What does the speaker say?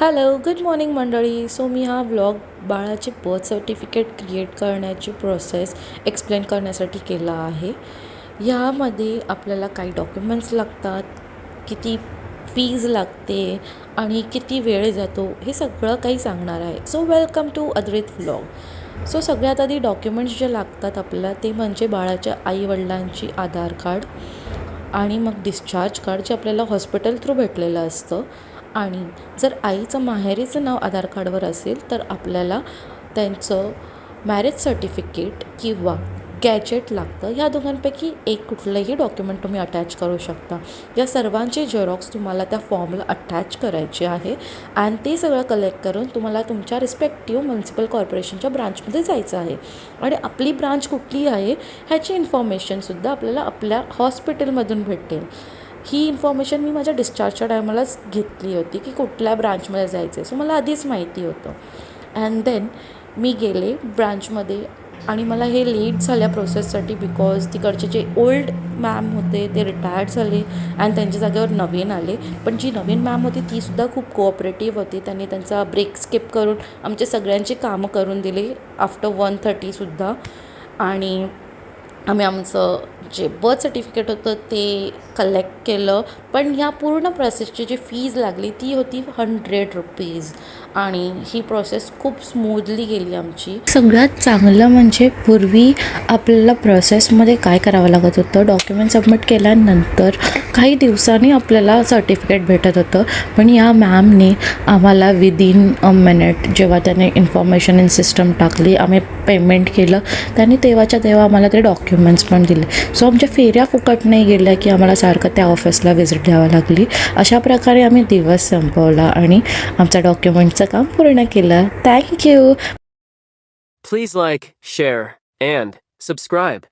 Hello good morning मंडळी. So मी हा vlog बाळाचे बर्थ सर्टिफिकेट क्रिएट करण्याची प्रोसेस एक्सप्लेन करण्यासाठी केला आहे. ह्यामध्ये आपल्याला काही डॉक्युमेंट्स लागतात, किती फीज लागते आणि किती वेळ जातो हे सगळं काही सांगणार आहे. So welcome to Advait vlog. So सगळ्यात आधी डॉक्युमेंट्स जे लागतात आपल्याला ते म्हणजे बाळाच्या आईवडिलांची आधार कार्ड आणि मग डिस्चार्ज कार्ड जे आपल्याला हॉस्पिटल थ्रू भेटलेलं असतं. आणि जर आईचं माहेरीचं नाव आधार कार्डवर असेल तर आपल्याला त्यांचं मॅरेज सर्टिफिकेट किंवा गॅजेट लागतं. ह्या दोघांपैकी एक कुठलंही डॉक्युमेंट तुम्ही अटॅच करू शकता. या सर्वांचे झेरॉक्स तुम्हाला त्या फॉर्मला अटॅच करायचे आहे आणि ते सगळं कलेक्ट करून तुम्हाला तुमच्या रिस्पेक्टिव्ह म्युन्सिपल कॉर्पोरेशनच्या ब्रांचमध्ये जायचं आहे. आणि आपली ब्रांच कुठली आहे ह्याची इन्फॉर्मेशनसुद्धा आपल्याला आपल्या हॉस्पिटलमधून भेटेल. ही इन्फॉर्मेशन मी माझ्या डिस्चार्जच्या टायमालाच घेतली होती की कुठल्या ब्रांचमध्ये जायचं आहे. सो मला आधीच माहिती होतं. अँड देन मी गेले ब्रांचमध्ये आणि मला हे लेट झाल्या प्रोसेससाठी बिकॉज तिकडचे जे ओल्ड मॅम होते ते रिटायर्ड झाले आणि त्यांच्या जागेवर नवीन आले. पण जी नवीन मॅम होती तीसुद्धा खूप कोऑपरेटिव्ह होती. त्यांनी त्यांचा ब्रेक स्किप करून आमचे सगळ्यांची कामं करून दिली आफ्टर 1:30सुद्धा. आणि आम्ही आमचं जे बर्थ सर्टिफिकेट होतं ते कलेक्ट केलं. पण ह्या पूर्ण प्रोसेसची जी फीज लागली ती होती ₹100. आणि ही प्रोसेस खूप स्मूथली गेली आमची. सगळ्यात चांगलं म्हणजे पूर्वी आपल्याला प्रोसेसमध्ये काय करावं लागत होतं, डॉक्युमेंट सबमिट केल्यानंतर काही दिवसांनी आपल्याला सर्टिफिकेट भेटत होतं. पण या मॅमने आम्हाला विदिन अ मिनिट जेव्हा त्याने इन्फॉर्मेशन इन सिस्टम टाकली, आम्ही पेमेंट केलं, त्यांनी तेव्हाच्या तेव्हा आम्हाला ते डॉक्युमेंट्स पण दिले. सो आमच्या फेऱ्या फुकट नाही गेल्या की आम्हाला सारखं त्या ऑफिसला व्हिजिट द्यावं लागली. अशा प्रकारे आम्ही दिवस संपवला आणि आमचा डॉक्युमेंटचं काम पूर्ण केलं. Thank you. Please like, share, and subscribe.